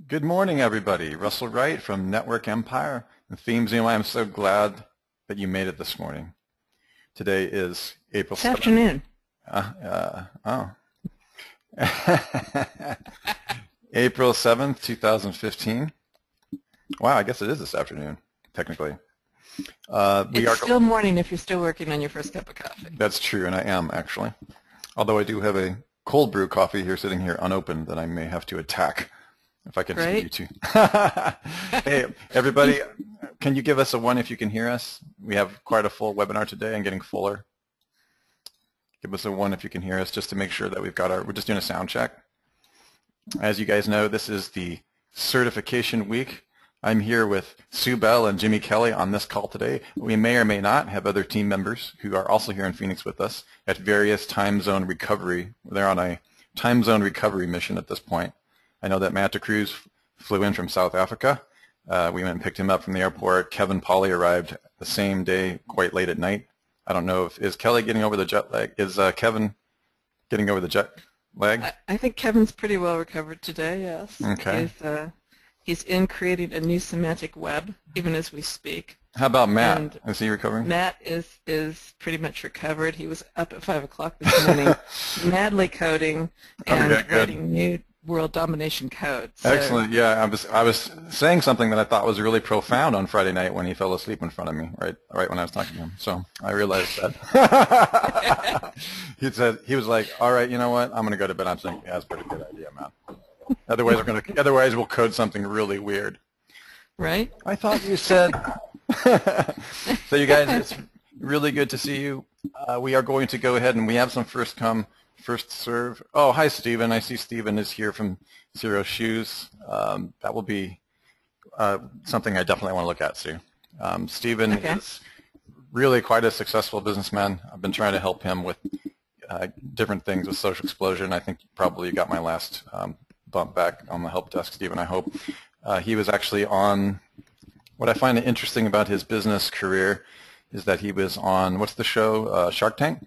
Good morning, everybody. Russell Wright from Network Empire and Themes. I'm so glad that you made it this morning. Today is April 7th. Afternoon. April 7th, 2015. Wow, I guess it is this afternoon, technically. It's still morning if you're still working on your first cup of coffee. That's true, and I am, actually. Although I do have a cold brew coffee here sitting here unopened that I may have to attack. If I can see you two. Hey, everybody, can you give us a 1 if you can hear us? We have quite a full webinar today and getting fuller. Give us a 1 if you can hear us, just to make sure that we're just doing a sound check. As you guys know, this is the certification week. I'm here with Sue Bell and Jimmy Kelley on this call today. We may or may not have other team members who are also here in Phoenix with us at various time zone recovery. They're on a time zone recovery mission at this point. I know that Matt Cruz flew in from South Africa. We went and picked him up from the airport. Kevin Polly arrived the same day, quite late at night. I don't know is Kelly getting over the jet lag? Is Kevin getting over the jet lag? I think Kevin's pretty well recovered today, yes. Okay. He's in creating a new semantic web, even as we speak. How about Matt? Is he recovering? Matt is pretty much recovered. He was up at 5 o'clock this morning, madly coding and writing new world domination code. So. Excellent. Yeah, I was saying something that I thought was really profound on Friday night when he fell asleep in front of me, right when I was talking to him. So I realized that. He was like, "All right, you know what? I'm going to go to bed." I'm saying, "Yeah, that's a pretty good idea, man. Otherwise we'll code something really weird." Right? I thought you said. So you guys, it's really good to see you. We are going to go ahead and we have some first come, first serve. Oh, hi, Stephen. I see Stephen is here from Xero Shoes. That will be something I definitely want to look at, Sue. Stephen is really quite a successful businessman. I've been trying to help him with different things with Social Explosion. I think probably you got my last bump back on the help desk, Stephen, I hope. He was actually on, what I find interesting about his business career is that he was on, what's the show, Shark Tank?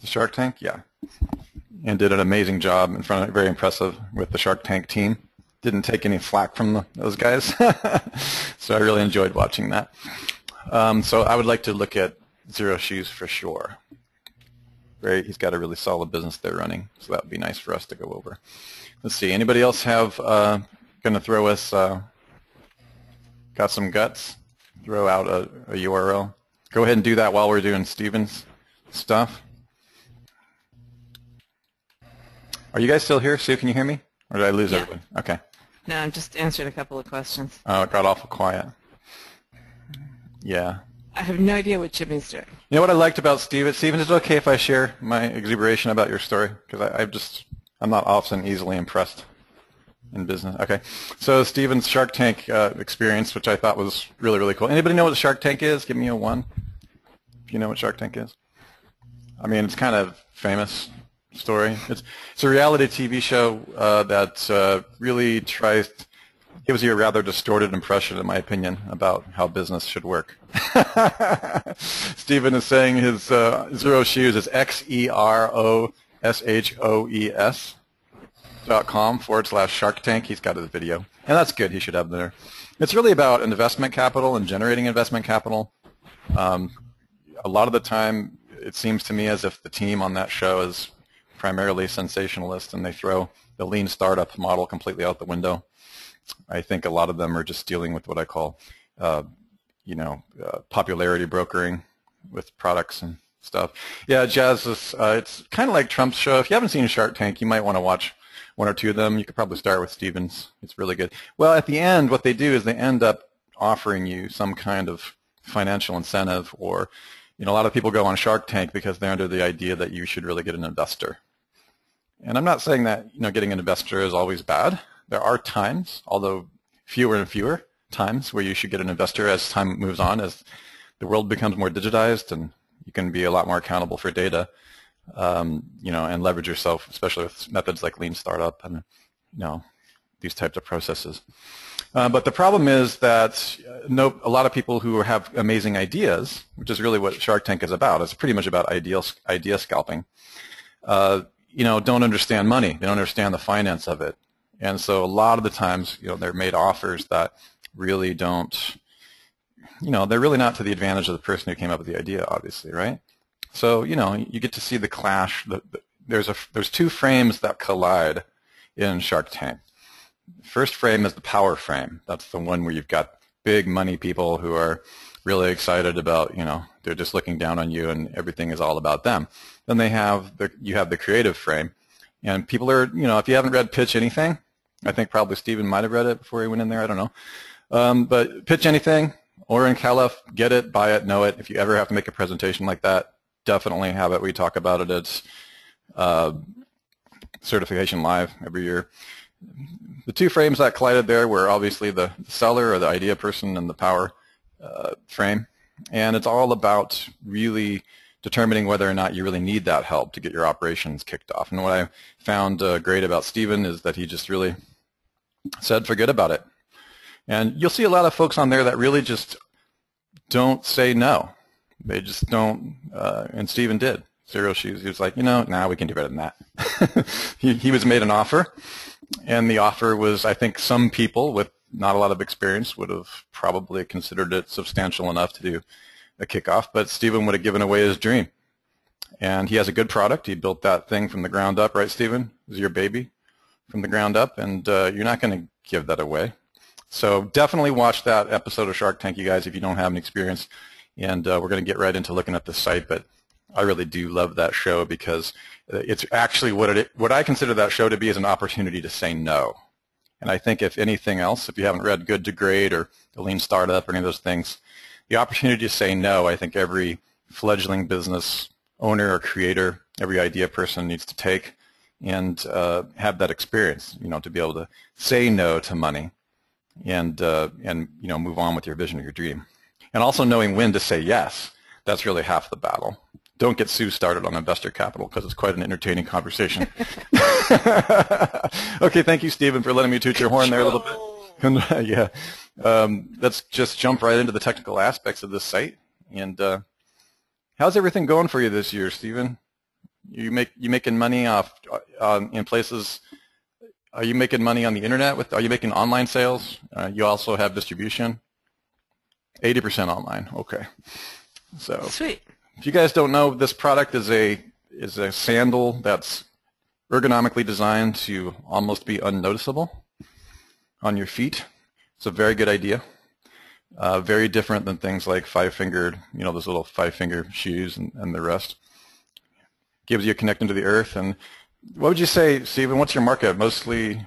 The Shark Tank, yeah, and did an amazing job in front of, very impressive with the Shark Tank team. Didn't take any flack from those guys, so I really enjoyed watching that. So I would like to look at Xero Shoes for sure. He's got a really solid business there running, so that would be nice for us to go over. Let's see, anybody else have going to throw us? Got some guts? Throw out a URL. Go ahead and do that while we're doing Stephen's stuff. Are you guys still here? Sue, can you hear me? Or did I lose everybody? Okay. No, I'm just answering a couple of questions. Oh, it got awful quiet. Yeah. I have no idea what Jimmy's doing. You know what I liked about Stephen? Stephen, is it okay if I share my exuberation about your story? Because I'm not often easily impressed in business. Okay. So Stephen's Shark Tank experience, which I thought was really, really cool. Anybody know what Shark Tank is? Give me a 1. If you know what Shark Tank is. I mean, it's kind of famous story. It's a reality TV show that really gives you a rather distorted impression, in my opinion, about how business should work. Stephen is saying his Xero Shoes is xeroshoes.com/Shark Tank. He's got his video, and that's good. He should have there. It's really about investment capital and generating investment capital. A lot of the time, it seems to me as if the team on that show is primarily sensationalist, and they throw the lean startup model completely out the window. I think a lot of them are just dealing with what I call, popularity brokering with products and stuff. Yeah, Jazz, it's kind of like Trump's show. If you haven't seen Shark Tank, you might want to watch 1 or 2 of them. You could probably start with Stephen's. It's really good. Well, at the end, what they do is they end up offering you some kind of financial incentive, or, a lot of people go on Shark Tank because they're under the idea that you should really get an investor. And I'm not saying that, getting an investor is always bad. There are times, although fewer and fewer times, where you should get an investor as time moves on, as the world becomes more digitized and you can be a lot more accountable for data, and leverage yourself, especially with methods like lean startup and, these types of processes. But the problem is that a lot of people who have amazing ideas, which is really what Shark Tank is about, it's pretty much about idea scalping, don't understand money. They don't understand the finance of it. And so a lot of the times, they're made offers that really don't, they're really not to the advantage of the person who came up with the idea, obviously, right? So, you get to see the clash. There's two frames that collide in Shark Tank. First frame is the power frame. That's the one where you've got big money people who are really excited about, they're just looking down on you and everything is all about them. Then you have the creative frame, and people are, if you haven't read Pitch Anything, I think probably Stephen might have read it before he went in there, I don't know. But Pitch Anything, Oren Khalaf, get it, buy it, know it. If you ever have to make a presentation like that, definitely have it. We talk about it. It's Certification Live every year. The two frames that collided there were obviously the seller or the idea person and the power frame. And it's all about really determining whether or not you really need that help to get your operations kicked off. And what I found great about Stephen is that he just really said, forget about it. And you'll see a lot of folks on there that really just don't say no. They just don't, and Stephen did. Xero Shoes, he was like, we can do better than that. He was made an offer, and the offer was, I think some people with not a lot of experience would have probably considered it substantial enough to do a kickoff, but Stephen would have given away his dream. And he has a good product. He built that thing from the ground up, right, Stephen? It was your baby from the ground up, and you're not going to give that away. So definitely watch that episode of Shark Tank, you guys, if you don't have any experience. And we're going to get right into looking at the site, but I really do love that show because it's actually what I consider that show to be is an opportunity to say no. And I think if anything else, if you haven't read Good to Great or The Lean Startup or any of those things, the opportunity to say no, I think every fledgling business owner or creator, every idea person needs to take and have that experience, to be able to say no to money and move on with your vision or your dream. And also knowing when to say yes, that's really half the battle. Don't get Sue started on investor capital because it's quite an entertaining conversation. Okay, thank you, Stephen, for letting me toot your horn there a little bit. Yeah, let's just jump right into the technical aspects of this site. And how's everything going for you this year, Stephen? You making money off in places? Are you making money on the internet? Are you making online sales? You also have distribution. 80% online. Okay. So sweet. If you guys don't know, this product is a sandal that's ergonomically designed to almost be unnoticeable on your feet. It's a very good idea. Very different than things like five-fingered, those little five-finger shoes and the rest. Gives you a connection to the earth. And what would you say, Stephen? What's your market? Mostly,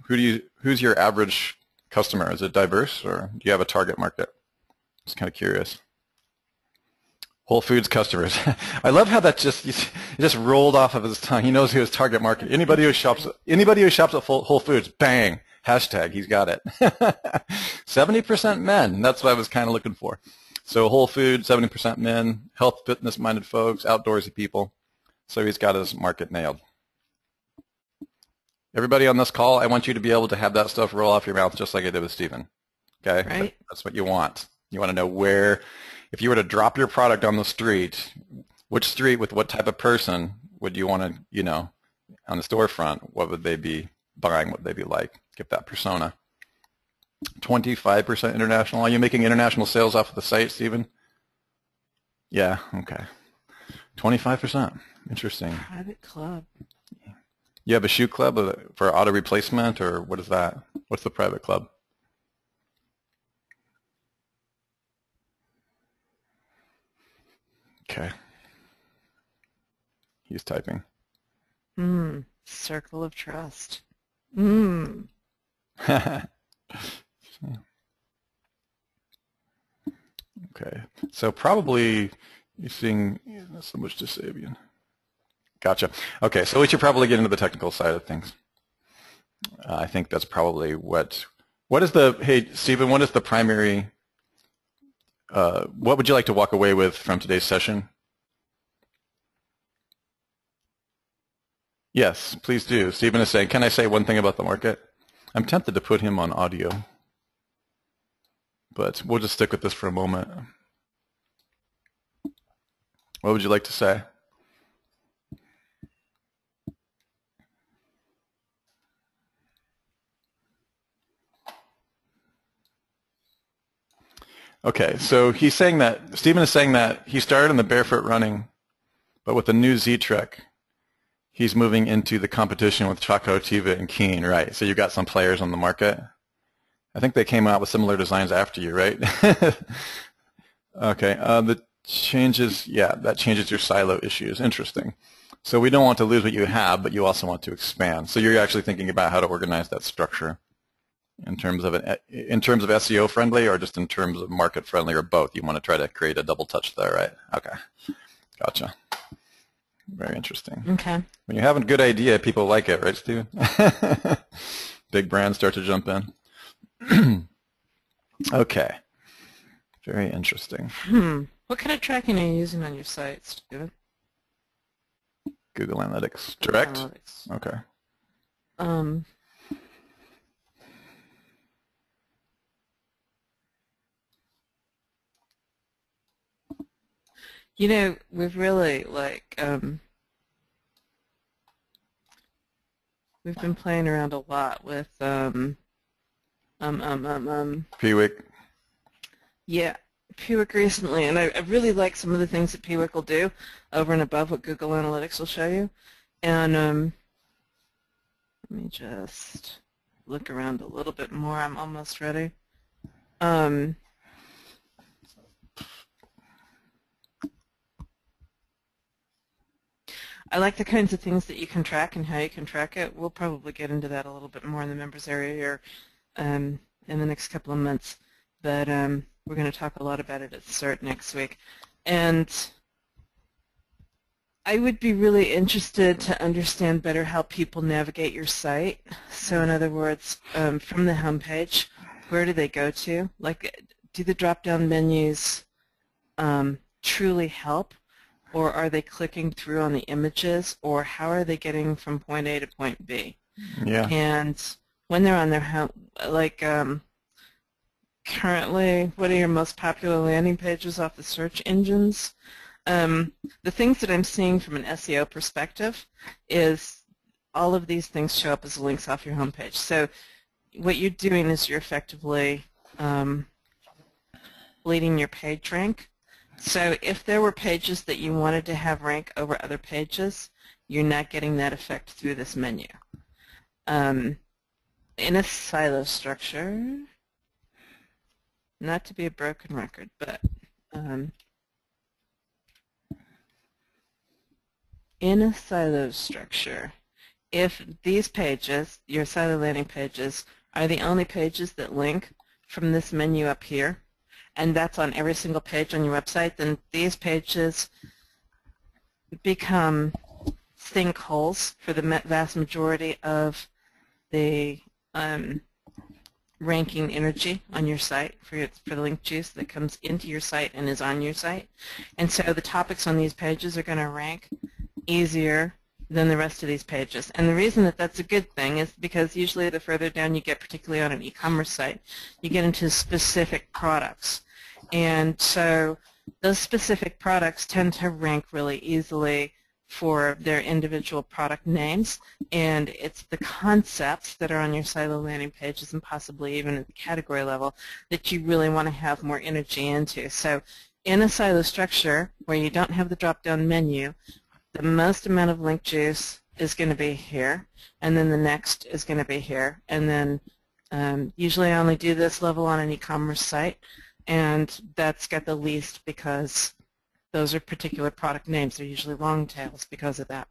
who's your average customer? Is it diverse, or do you have a target market? Just kind of curious. Whole Foods customers. I love how that just rolled off of his tongue. He knows who his target market. Anybody who shops at Whole Foods, bang, hashtag, he's got it. 70% men. That's what I was kind of looking for. So Whole Foods, 70% men, health, fitness-minded folks, outdoorsy people. So he's got his market nailed. Everybody on this call, I want you to be able to have that stuff roll off your mouth just like I did with Stephen. Okay? Right. That's what you want. You want to know where, if you were to drop your product on the street, which street with what type of person would you want to, on the storefront, what would they be buying, what would they be like? Get that persona. 25% international. Are you making international sales off of the site, Stephen? Yeah, okay. 25%. Interesting. Private club. You have a shoe club for auto replacement, or what is that? What's the private club? Okay. He's typing. Circle of trust. Okay. So probably you're seeing not so much Sabian. Gotcha. Okay, so we should probably get into the technical side of things. I think that's probably what is the, hey, Stephen, what is the primary, what would you like to walk away with from today's session? Yes, please do. Stephen is saying, can I say one thing about the market? I'm tempted to put him on audio, but we'll just stick with this for a moment. What would you like to say? Okay, so he's saying that, Stephen is saying that he started in the barefoot running, but with the new Z-Trek, he's moving into the competition with Choco, Tiva, and Keen, right? So you've got some players on the market. I think they came out with similar designs after you, right? Okay, the changes, yeah, that changes your silo issues. Interesting. So we don't want to lose what you have, but you also want to expand. So you're actually thinking about how to organize that structure in terms of SEO friendly, or just in terms of market friendly, or both. You want to try to create a double touch there, right? Okay, gotcha. Very interesting. Okay. When you have a good idea, people like it, right, Steven? Big brands start to jump in. Okay. Very interesting. What kind of tracking are you using on your site, Steven? Google Analytics. Direct? Analytics. Okay. You know, we've really we've been playing around a lot with Piwik. Yeah, Piwik recently, and I really like some of the things that Piwik will do over and above what Google Analytics will show you. And let me just look around a little bit more. I'm almost ready. I like the kinds of things that you can track and how you can track it. We'll probably get into that a little bit more in the members area here in the next couple of months. But we're going to talk a lot about it at the start next week. And I would be really interested to understand better how people navigate your site. So in other words, from the home page, where do they go to? Like, do the drop-down menus truly help? Or are they clicking through on the images, or how are they getting from point A to point B? Yeah. And when they're on their home, like currently, what are your most popular landing pages off the search engines? The things that I'm seeing from an SEO perspective is all of these things show up as links off your homepage. So what you're doing is you're effectively bleeding your page rank. So if there were pages that you wanted to have rank over other pages, you're not getting that effect through this menu. In a silo structure, not to be a broken record, but in a silo structure, if these pages, your silo landing pages, are the only pages that link from this menu up here, and that's on every single page on your website, then these pages become sinkholes for the vast majority of the ranking energy on your site for the link juice that comes into your site and is on your site. And so the topics on these pages are going to rank easier than the rest of these pages. And the reason that that's a good thing is because usually the further down you get, particularly on an e-commerce site, you get into specific products. And so those specific products tend to rank really easily for their individual product names, and it's the concepts that are on your silo landing pages and possibly even at the category level that you really want to have more energy into. So in a silo structure where you don't have the drop-down menu, the most amount of link juice is going to be here, and then the next is going to be here, and then usually I only do this level on an e-commerce site, and that's got the least because those are particular product names. They're usually long tails because of that.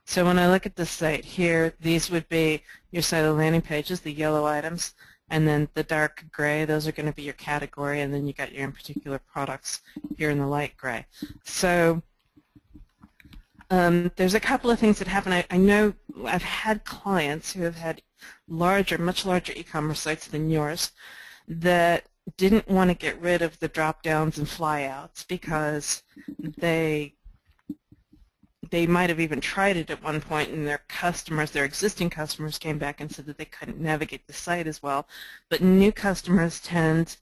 So when I look at this site here, these would be your silo landing pages, the yellow items, and then the dark gray, those are going to be your category, and then you got your in particular products here in the light gray. So there's a couple of things that happen. I know I've had clients who have had much larger e-commerce sites than yours that didn't want to get rid of the drop-downs and flyouts because they might have even tried it at one point, and their existing customers came back and said that they couldn't navigate the site as well. But new customers tend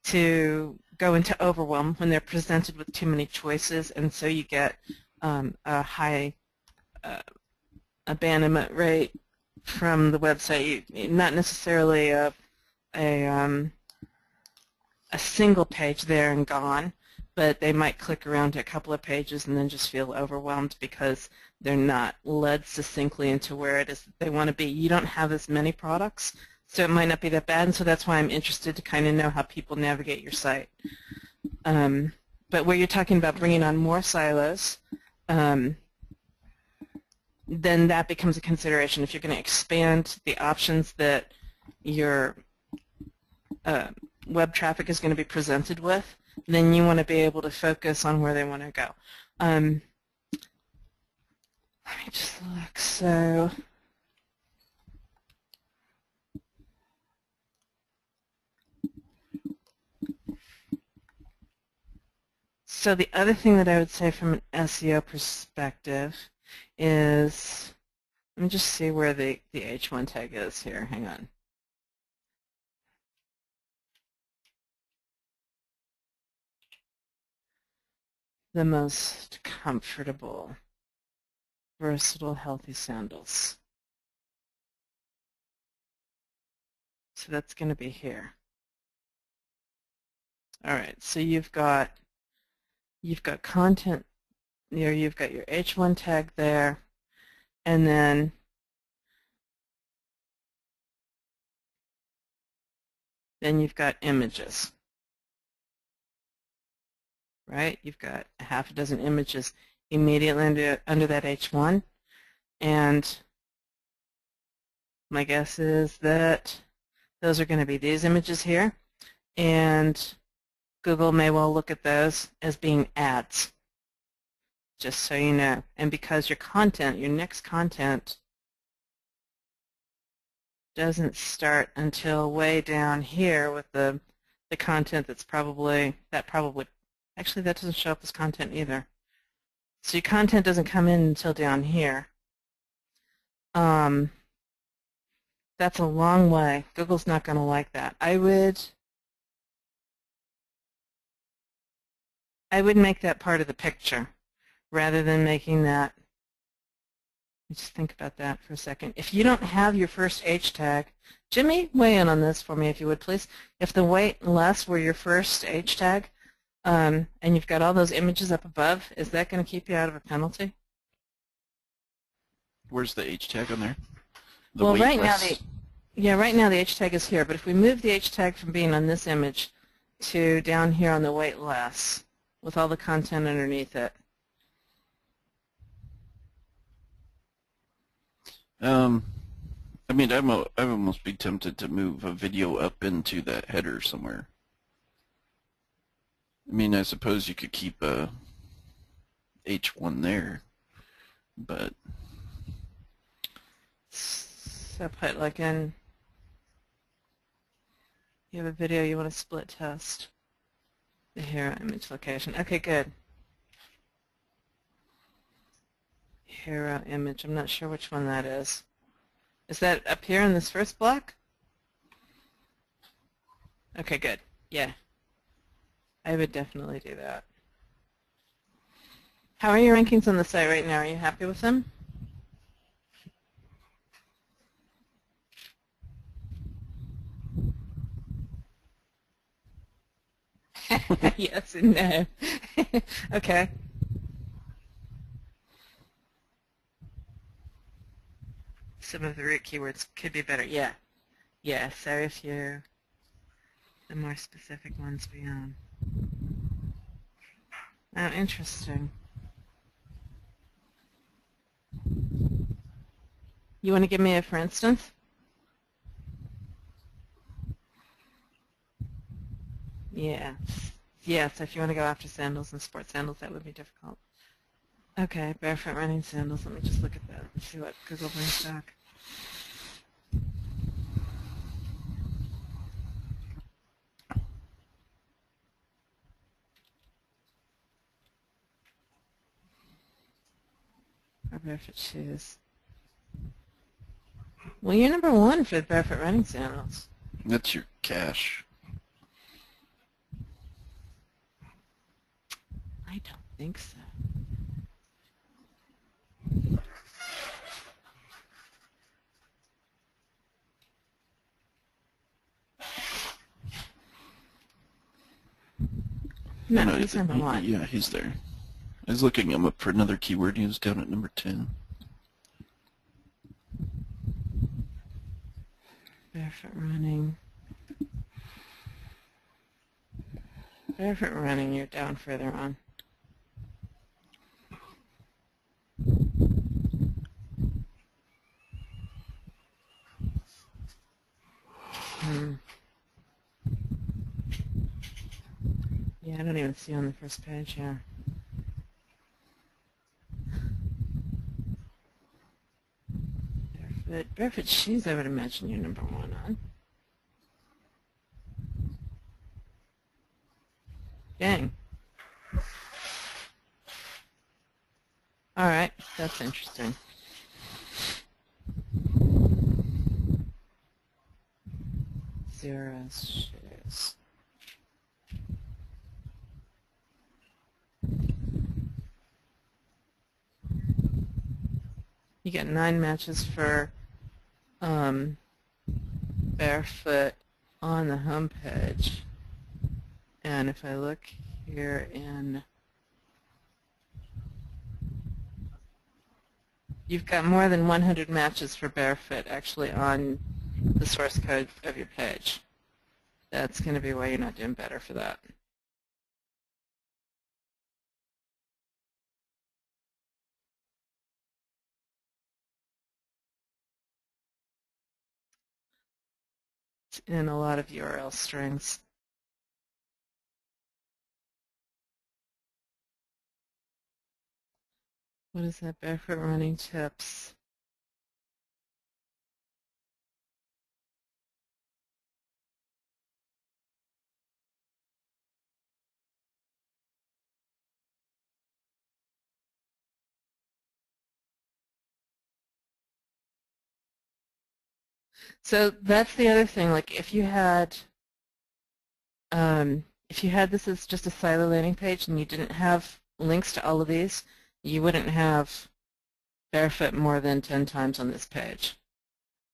to go into overwhelm when they're presented with too many choices, and so you get a high abandonment rate from the website. Not necessarily a a single page there and gone, but they might click around to a couple of pages and then just feel overwhelmed because they're not led succinctly into where it is that they want to be. You don't have as many products, so it might not be that bad, and so that's why I'm interested to kind of know how people navigate your site. But where you're talking about bringing on more silos, then that becomes a consideration. If you're going to expand the options that your web traffic is going to be presented with, then you want to be able to focus on where they want to go. Let me just look. So the other thing that I would say from an SEO perspective is, let me just see where the H1 tag is here. Hang on. The most comfortable, versatile, healthy sandals. So that's going to be here. All right, so you've got content there, you've got your H1 tag there, and then you've got images, right? You've got a half a dozen images immediately under that H1, and my guess is that those are going to be these images here, and Google may well look at those as being ads, just so you know. And because your content, your next content, doesn't start until way down here with the content that's probably, actually that doesn't show up as content either. So your content doesn't come in until down here. That's a long way. Google's not going to like that. I would make that part of the picture rather than making that. Let me just think about that for a second. If you don't have your first H tag, Jimmy, weigh in on this for me if you would, please. If the weight less were your first H tag, and you've got all those images up above, is that going to keep you out of a penalty? Where's the H tag on there? Well, right now the H tag is here, but if we move the H tag from being on this image to down here on the weight less, with all the content underneath it. I mean, I'd almost be tempted to move a video up into that header somewhere. I mean, I suppose you could keep a H1 there, but so put like in, you have a video you want to split test the hero image location. Okay, good. Hero image. I'm not sure which one that is. Is that up here in this first block? Okay, good. Yeah. I would definitely do that. How are your rankings on the site right now? Are you happy with them? Yes and no. Okay. Some of the root keywords could be better. Yeah. Yeah, so if you, the more specific ones beyond. Oh, interesting. You want to give me a for instance? Yeah. Yes, if you want to go after sandals and sports sandals, that would be difficult. Okay, barefoot running sandals. Let me just look at that and see what Google brings back. Or barefoot shoes. Well, you're number one for the barefoot running sandals. that's your cache. I don't think so. No, he's number 1. Yeah, he's there. I was looking him up for another keyword. He was down at number 10. Barefoot running. Barefoot running, you're down further on. Yeah, I don't even see on the first page here. Barefoot shoes, I would imagine you're number 1 on. Dang. All right, that's interesting. Xero shoes. You get 9 matches for barefoot on the home page. And if I look here in, you've got more than 100 matches for barefoot actually on the source code of your page. That's going to be why you're not doing better for that. It's in a lot of URL strings. What is that? Barefoot running tips. So that's the other thing. Like if you had this as just a silo landing page and you didn't have links to all of these, you wouldn't have barefoot more than 10 times on this page.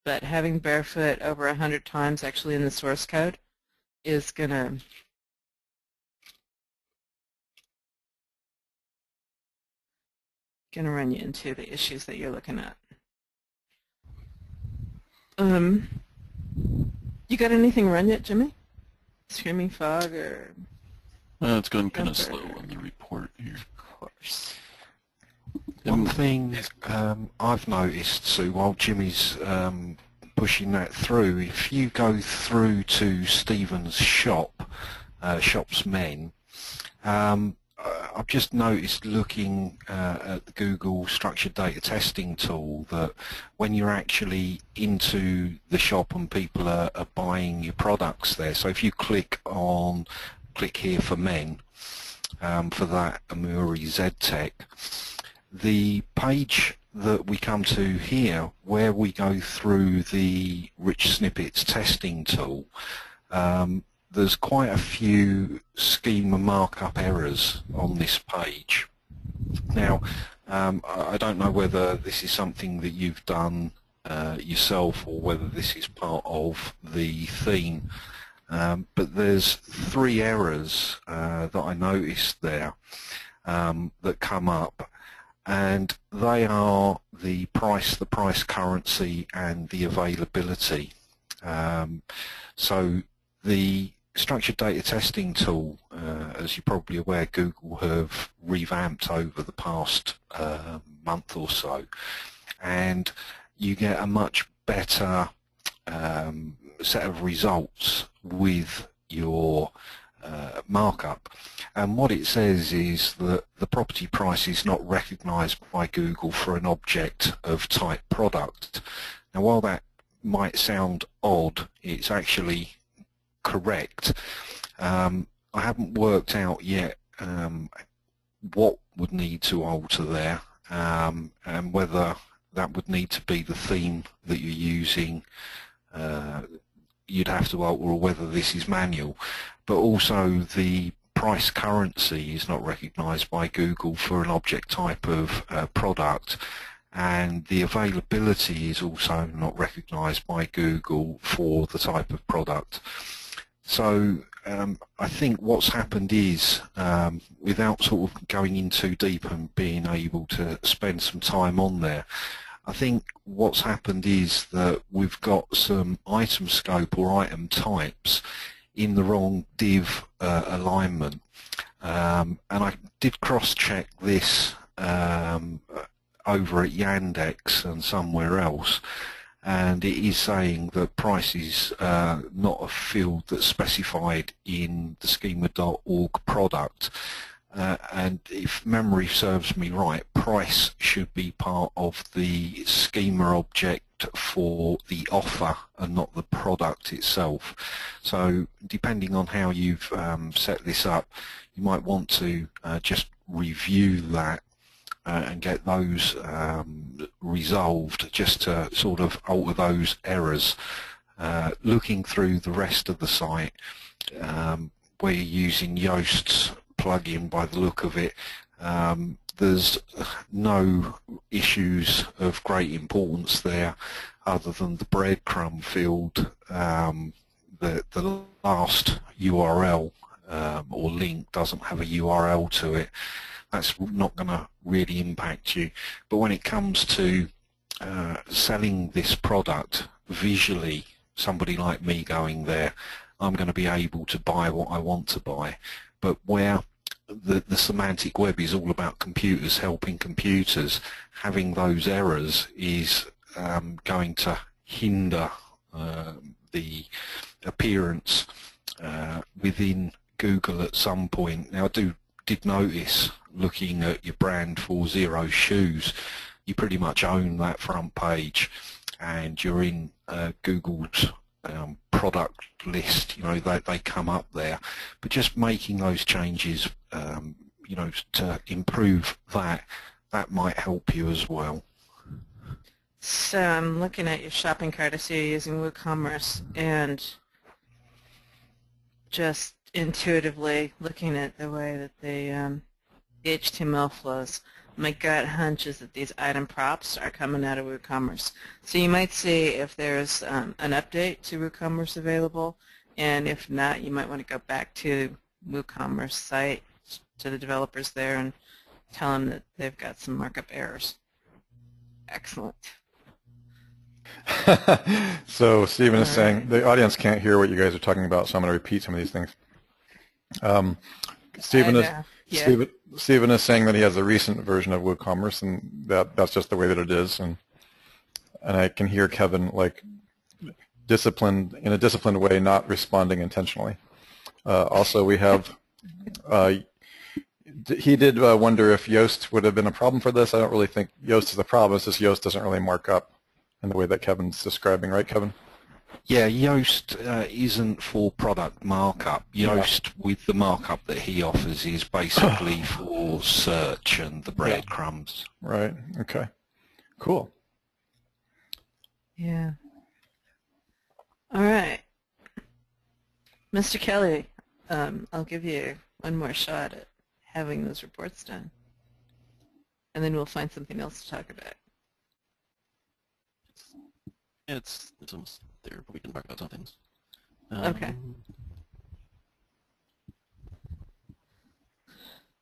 But having barefoot over 100 times actually in the source code is gonna run you into the issues that you're looking at. You got anything run yet, Jimmy? Screaming Fog or? Well, it's going kind of slow on the report here. Of course. One thing I've noticed, Sue, while Jimmy's pushing that through, if you go through to Stephen's shop, Shops Men, I've just noticed looking at the Google Structured Data Testing tool that when you're actually into the shop and people are buying your products there, so if you click here for men, for that Amuri Z-Tech, the page that we come to here where we go through the rich snippets testing tool, there's quite a few schema markup errors on this page. Now, I don't know whether this is something that you've done yourself or whether this is part of the theme, but there's 3 errors that I noticed there that come up, and they are the price currency, and the availability. So the structured data testing tool, as you're probably aware, Google have revamped over the past month or so, and you get a much better set of results with your markup. And what it says is that the property price is not recognized by Google for an object of type product. Now, while that might sound odd, it's actually correct. I haven't worked out yet what would need to alter there, and whether that would need to be the theme that you're using, you'd have to alter, or whether this is manual. But also the price currency is not recognized by Google for an object type of product, and the availability is also not recognized by Google for the type of product. So I think what's happened is, without sort of going in too deep and being able to spend some time on there, I think what's happened is that we've got some item scope or item types in the wrong div alignment. And I did cross-check this over at Yandex and somewhere else, and it is saying that price is not a field that's specified in the schema.org product. And if memory serves me right, price should be part of the schema object for the offer and not the product itself. So depending on how you've set this up, you might want to just review that and get those resolved, just to sort of alter those errors. Looking through the rest of the site, where you're using Yoast's plugin by the look of it, there's no issues of great importance there other than the breadcrumb field. The last URL or link doesn't have a URL to it. That's not going to really impact you. But when it comes to selling this product visually, somebody like me going there, I'm going to be able to buy what I want to buy. But where the semantic web is all about computers helping computers, having those errors is going to hinder the appearance within Google at some point. Now, I did notice, looking at your brand for Xero shoes, you pretty much own that front page, and you're in Google's product list. You know, they come up there. But just making those changes, you know, to improve that might help you as well. So I'm looking at your shopping cart. I see you're using WooCommerce, and just intuitively looking at the way that the HTML flows, my gut hunch is that these item props are coming out of WooCommerce. So you might see if there's an update to WooCommerce available, and if not, you might want to go back to WooCommerce site, to the developers there, and tell them that they've got some markup errors. Excellent. So Stephen is saying the audience can't hear what you guys are talking about, so I'm going to repeat some of these things. Stephen is saying that he has a recent version of WooCommerce, and that's just the way that it is. And I can hear Kevin, like, disciplined in a disciplined way, not responding intentionally. Also, we have he did wonder if Yoast would have been a problem for this. I don't really think Yoast is a problem. It's just Yoast doesn't really mark up in the way that Kevin's describing, right, Kevin? Yeah, Yoast isn't for product markup. Yoast, with the markup that he offers, is basically for search and the breadcrumbs. Right. Okay. Cool. Yeah. All right. Mr. Kelley, I'll give you one more shot at having those reports done, and then we'll find something else to talk about. Yeah, it's almost there, but we can talk about some things. Okay.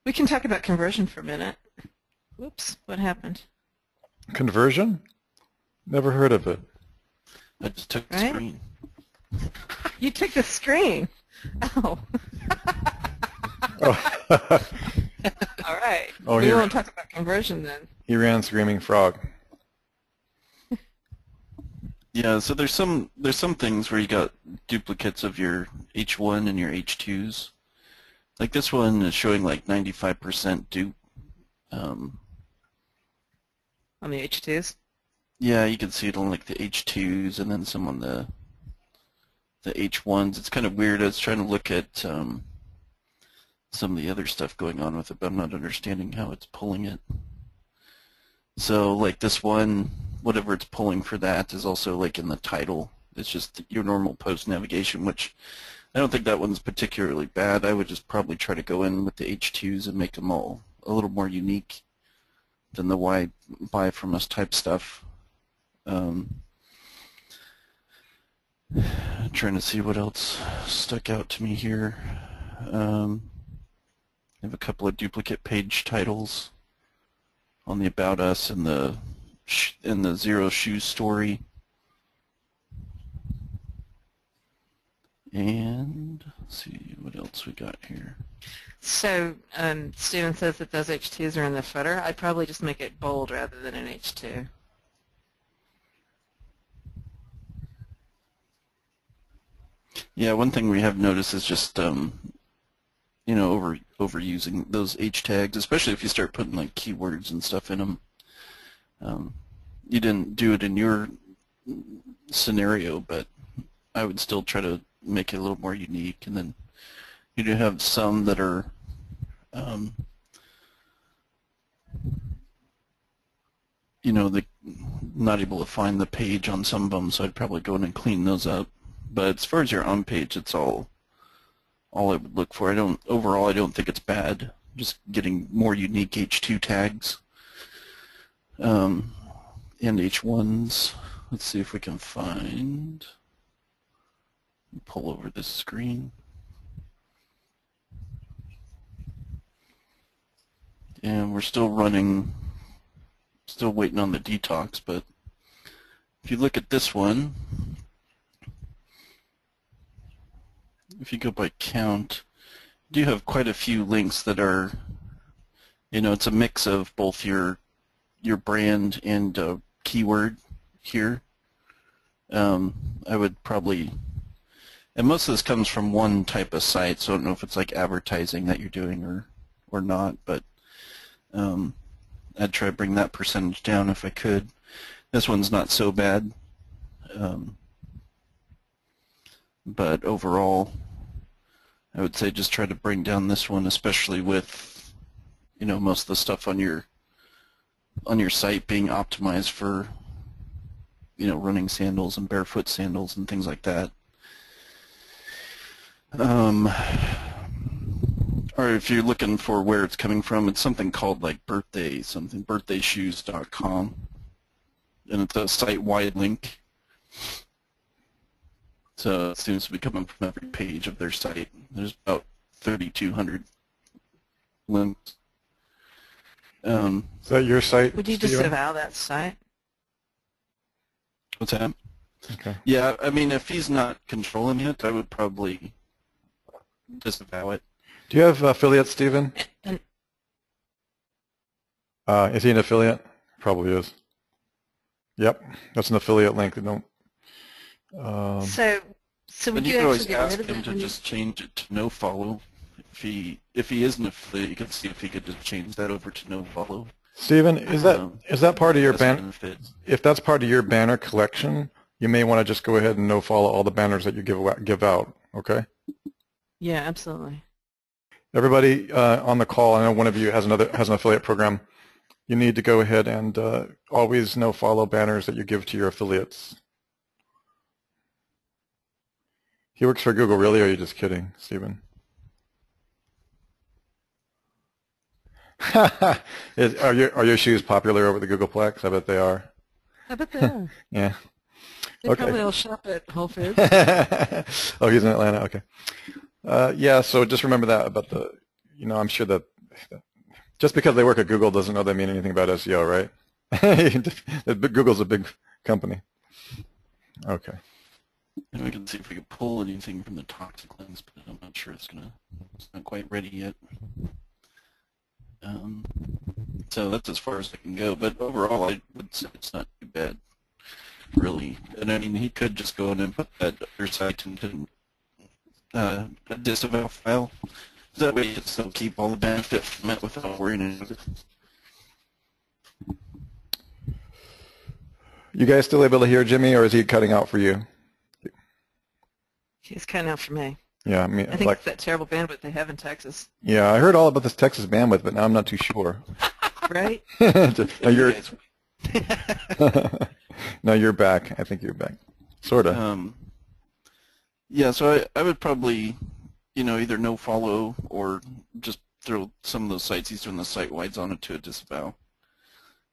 We can talk about conversion for a minute. Whoops, what happened? Conversion? Never heard of it. I just took the screen. You took the screen. Oh. Oh. All right. Oh, we won't talk about conversion then. He ran Screaming Frog. Yeah, so there's some things where you got duplicates of your H1 and your H2s. Like this one is showing like 95% dupe. On the H2s? Yeah, you can see it on like the H2s and then some on the H1s. It's kind of weird. I was trying to look at some of the other stuff going on with it, but I'm not understanding how it's pulling it. So like this one, whatever it's pulling for that is also like in the title. It's just your normal post navigation, which I don't think that one's particularly bad. I would just probably try to go in with the H2s and make them all a little more unique than the why buy from us type stuff. Trying trying to see what else stuck out to me here. I have a couple of duplicate page titles on the About Us and the Xero shoes story. And let's see what else we got here. So Steven says that those H2s are in the footer. I'd probably just make it bold rather than an H2. Yeah, one thing we have noticed is just you know, overusing those H tags, especially if you start putting like keywords and stuff in them. You didn't do it in your scenario, but I would still try to make it a little more unique. And then you do have some that are you know, not able to find the page on some of them, so I'd probably go in and clean those up. But as far as your on page, it's all I would look for. Overall, I don't think it's bad. Just getting more unique H2 tags and H1s. Let's see if we can find. Pull over this screen. And we're still running, still waiting on the detox, but if you look at this one, if you go by count, you do have quite a few links that are, you know, it's a mix of both your brand and keyword here. I would probably, and most of this comes from one type of site, so I don't know if it's like advertising that you're doing or not, but I'd try to bring that percentage down if I could. This one's not so bad, but overall, I would say just try to bring down this one, especially with, you know, most of the stuff on your site being optimized for, you know, running sandals and barefoot sandals and things like that. Or if you're looking for where it's coming from, it's something called like birthdayshoes.com, and it's a site-wide link. So it seems to be coming from every page of their site. There's about 3,200 links. Is that your site, Would you disavow that site? What's that? Okay. Yeah, I mean, if he's not controlling it, I would probably disavow it. Do you have affiliates, Stephen? Is he an affiliate? Probably is. Yep, that's an affiliate link. They don't. So But would you you could always actually get ask rid of him it? to just change it to no follow. If he is an affiliate, you could see if he could just change that over to no follow. Stephen, is that part of your banner? Benefit. If that's part of your banner collection, you may want to just go ahead and no follow all the banners that you give out. Okay. Yeah, absolutely. Everybody on the call, I know one of you has an affiliate program. You need to go ahead and always no follow banners that you give to your affiliates. He works for Google, really, or are you just kidding, Stephen? Are your shoes popular over the Googleplex? I bet they are. I bet they are. Yeah. They probably all shop at Whole Foods. Oh, he's in Atlanta. Okay. Yeah. So just remember that about the. You know, I'm sure that just because they work at Google doesn't know they mean anything about SEO, right? Google's a big company. Okay. And we can see if we can pull anything from the toxic links, but I'm not sure it's not quite ready yet. So that's as far as I can go. But overall, I would say it's not too bad, really. And I mean, he could just go in and put that other site into a disavow file. So that way you can still keep all the benefit from it without worrying about it. You guys still able to hear Jimmy, or is he cutting out for you? He's cutting out for me. Yeah, I mean, I think it's that terrible bandwidth they have in Texas. Yeah, I heard all about this Texas bandwidth, but now I'm not too sure. Right? No, you're back. I think you're back. Sort of. Yeah, so I would probably, you know, either no follow or just throw some of those sites he's doing the site-wides on it to a disavow.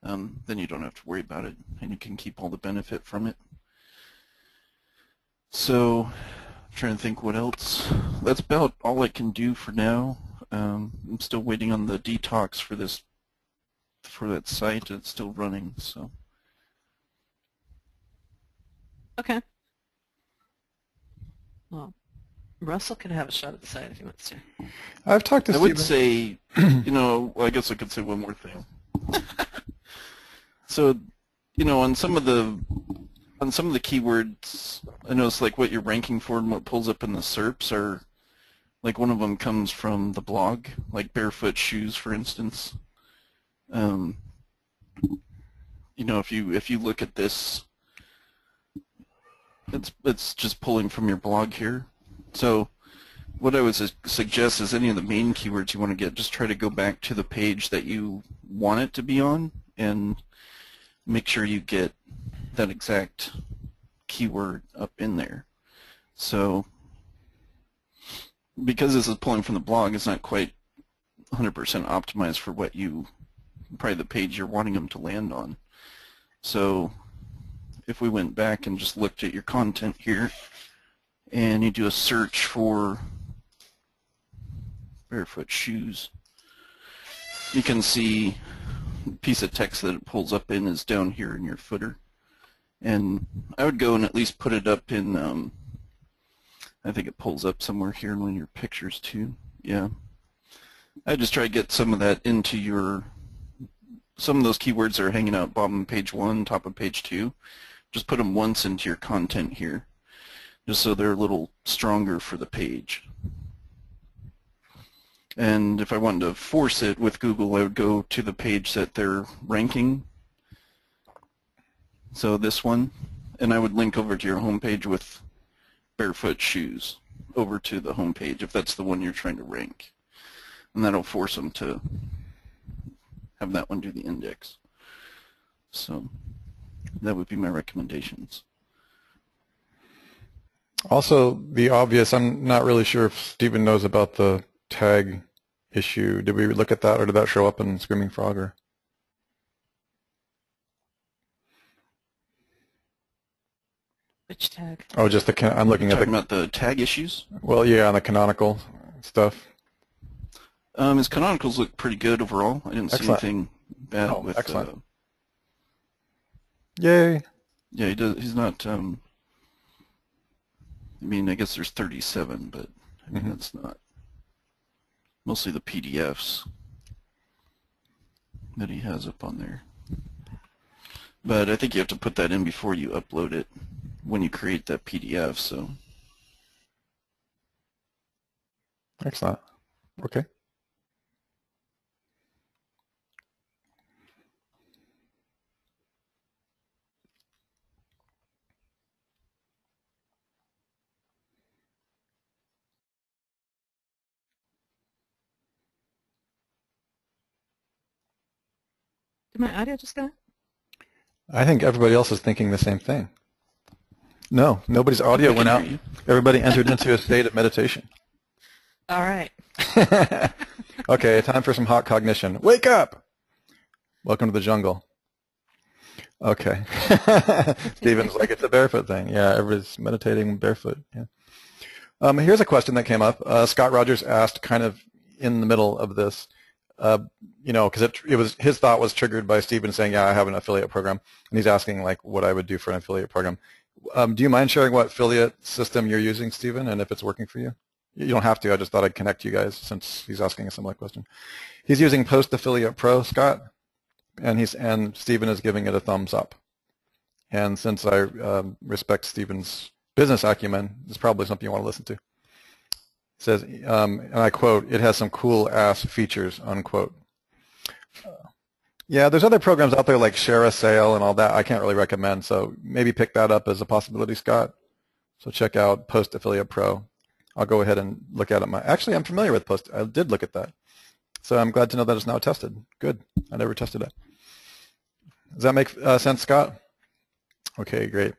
Then you don't have to worry about it, and you can keep all the benefit from it. So trying to think what else. That's about all I can do for now. I'm still waiting on the detox for that site. It's still running, so. Okay. Well, Russell could have a shot at the site if he wants to. I've talked to I Steven. would say, well, I guess I could say one more thing. So, on some of the keywords, I noticed like what you're ranking for and what pulls up in the SERPs are, like one of them comes from the blog, like barefoot shoes, for instance. If you look at this, it's just pulling from your blog here. So what I would suggest is any of the main keywords you want to get, just try to go back to the page that you want it to be on and make sure you get that exact keyword up in there. So because this is pulling from the blog, it's not quite 100% optimized for what probably the page you're wanting them to land on. So if we went back and just looked at your content here and you do a search for barefoot shoes, you can see the piece of text that it pulls up in is down here in your footer. And I would go and at least put it up in, I think it pulls up somewhere here in one of your pictures too. Yeah. I just try to get some of that into some of those keywords that are hanging out bottom of page 1, top of page 2. Just put them once into your content here, just so they're a little stronger for the page. And if I wanted to force it with Google, I would go to the page that they're ranking. So this one, and I would link over to your homepage with barefoot shoes over to the homepage if that's the one you're trying to rank. And that'll force them to have that one do the index. So that would be my recommendations. Also, the obvious, I'm not really sure if Steven knows about the tag issue. Did we look at that, or did that show up in Screaming Frog? Or? Which tag? Oh, just I'm looking at talking about the tag issues? Well, yeah, on the canonical stuff. His canonicals look pretty good overall. I didn't see anything bad with. Excellent. Yay. Yeah, he does. He's not. I mean, I guess there's 37, but I mean that's not. Mostly the PDFs that he has up on there. But I think you have to put that in before you upload it when you create that PDF. So. Excellent. Okay. Did my audio just go? I think everybody else is thinking the same thing. No, nobody's audio went out. Everybody entered into a state of meditation. All right. Okay, time for some hot cognition. Wake up! Welcome to the jungle. Okay. Steven's like, it's a barefoot thing. Yeah, everybody's meditating barefoot. Yeah. Here's a question that came up. Scott Rogers asked kind of in the middle of this, because it was his thought was triggered by Steven saying, yeah, I have an affiliate program. And he's asking like what I would do for an affiliate program. Do you mind sharing what affiliate system you're using, Steven, and if it's working for you? You don't have to. I just thought I'd connect you guys since he's asking a similar question. He's using Post Affiliate Pro, Scott, and Steven is giving it a thumbs up. And since I respect Steven's business acumen, it's probably something you want to listen to. It says, and I quote, "It has some cool ass features," unquote. Yeah, there's other programs out there like Share a Sale and all that I can't really recommend, so maybe pick that up as a possibility, Scott. So check out Post Affiliate Pro. I'll go ahead and look at it. Actually, I'm familiar with Post. I did look at that. So I'm glad to know that it's now tested. Good. I never tested it. Does that make sense, Scott? Okay, great.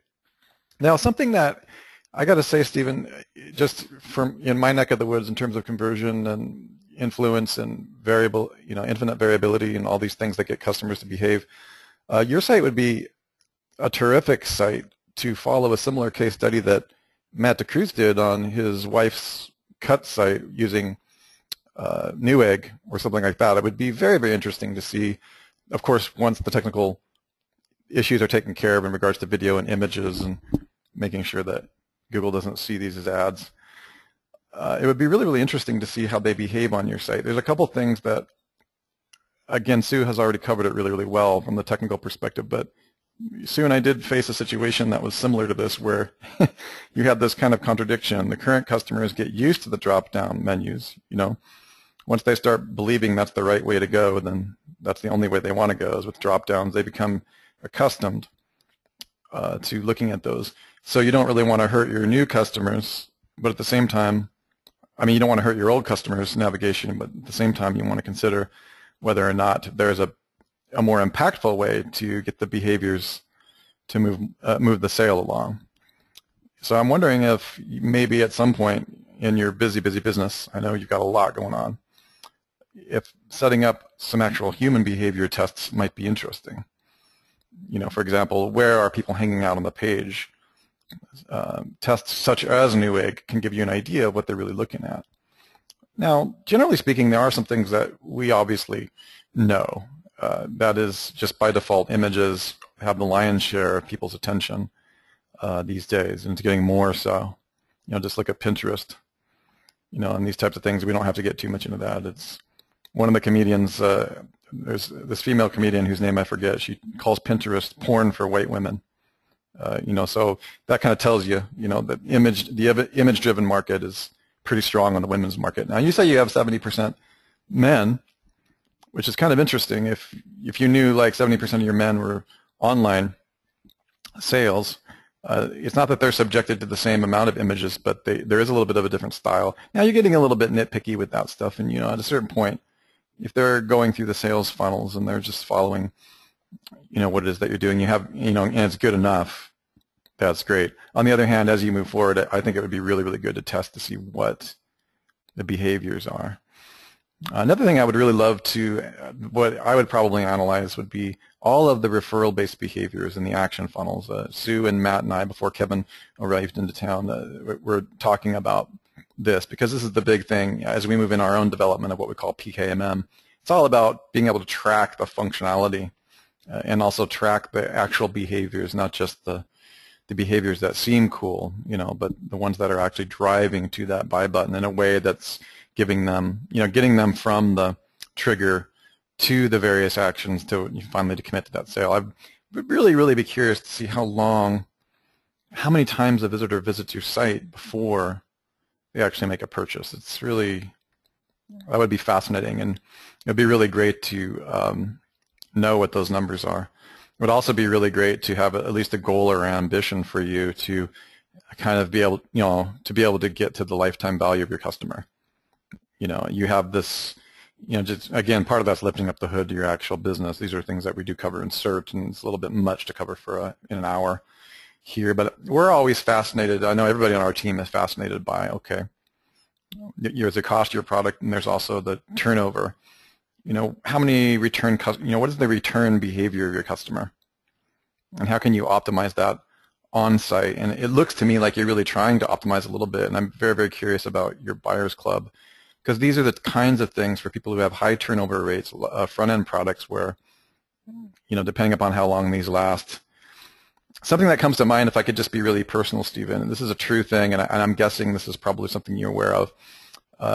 Now, something that I got to say, Steven, just from in my neck of the woods in terms of conversion and influence and variable, infinite variability and all these things that get customers to behave, your site would be a terrific site to follow a similar case study that Matt DeCruz did on his wife's cut site using Newegg or something like that. It would be very, very interesting to see, of course, once the technical issues are taken care of in regards to video and images and making sure that Google doesn't see these as ads. It would be really, really interesting to see how they behave on your site. There's a couple things that, again, Sue has already covered it really, really well from the technical perspective, but Sue and I did face a situation that was similar to this where you had this kind of contradiction. The current customers get used to the drop-down menus, you know. Once they start believing that's the right way to go, then that's the only way they want to go is with drop-downs. They become accustomed to looking at those. So you don't really want to hurt your new customers, but at the same time, I mean, you don't want to hurt your old customers' navigation, but at the same time, you want to consider whether or not there's a more impactful way to get the behaviors to move the sale along. So I'm wondering if maybe at some point in your busy business, I know you've got a lot going on, if setting up some actual human behavior tests might be interesting. You know, for example, where are people hanging out on the page? Tests such as Newegg can give you an idea of what they're really looking at. Now, generally speaking, there are some things that we obviously know. That is just by default, images have the lion's share of people's attention these days, and it's getting more so. You know, just look at Pinterest. You know, and these types of things, we don't have to get too much into that. It's one of the comedians, there's this female comedian whose name I forget, she calls Pinterest porn for white women. You know, so that kind of tells you, you know, that the image-driven market is pretty strong on the women's market. Now, you say you have 70% men, which is kind of interesting. If you knew like 70% of your men were online sales, it's not that they're subjected to the same amount of images, but there is a little bit of a different style. Now, you're getting a little bit nitpicky with that stuff, and you know, at a certain point, if they're going through the sales funnels and they're just following, you know, what it is that you're doing, you have, you know, and it's good enough, that's great. On the other hand, as you move forward, I think it would be really, really good to test to see what the behaviors are. Another thing I would really love to, what I would probably analyze would be all of the referral-based behaviors in the action funnels. Sue and Matt and I, before Kevin arrived into town, were talking about this because this is the big thing as we move in our own development of what we call PKMM. It's all about being able to track the functionality and also track the actual behaviors, not just the behaviors that seem cool, you know, but the ones that are actually driving to that buy button in a way that's giving them, you know, getting them from the trigger to the various actions to finally to commit to that sale. I would really, really be curious to see how many times a visitor visits your site before they actually make a purchase. It's really, that would be fascinating, and it would be really great to know what those numbers are. It would also be really great to have at least a goal or ambition for you to kind of be able, you know, to be able to get to the lifetime value of your customer. You know, you have this, you know, just again, part of that's lifting up the hood to your actual business. These are things that we do cover in CERT, and it's a little bit much to cover for in an hour here, but we're always fascinated. I know everybody on our team is fascinated by, okay, there's the cost of your product, and there's also the turnover. You know, how many return, you know, what is the return behavior of your customer, and how can you optimize that on site? And it looks to me like you're really trying to optimize a little bit, and I'm very, very curious about your buyers club, because these are the kinds of things for people who have high turnover rates, front-end products where, you know, depending upon how long these last. Something that comes to mind, if I could just be really personal, Stephen, and this is a true thing, and I'm guessing this is probably something you're aware of.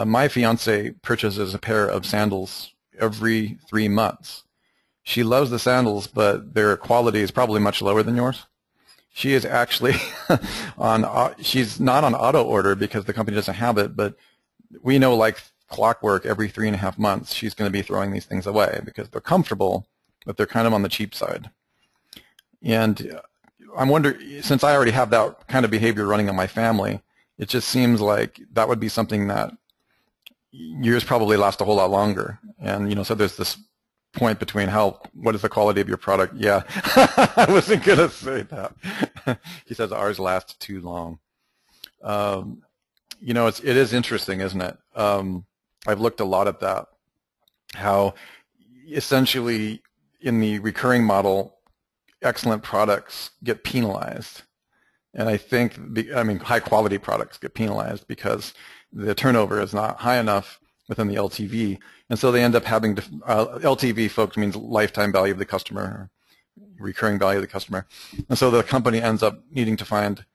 My fiance purchases a pair of sandals every 3 months. She loves the sandals, but their quality is probably much lower than yours. She is actually she's not on auto order because the company doesn't have it, but we know like clockwork every 3.5 months she's going to be throwing these things away because they're comfortable, but they're kind of on the cheap side. And I'm wondering, since I already have that kind of behavior running in my family, it just seems like that would be something that yours probably last a whole lot longer. And, you know, so there's this point between what is the quality of your product? Yeah, I wasn't going to say that. He says ours lasts too long. You know, it is interesting, isn't it? I've looked a lot at that, how essentially in the recurring model, excellent products get penalized. And I think, high quality products get penalized because the turnover is not high enough within the LTV. And so they end up having to, LTV, folks, means lifetime value of the customer, recurring value of the customer. And so the company ends up needing to find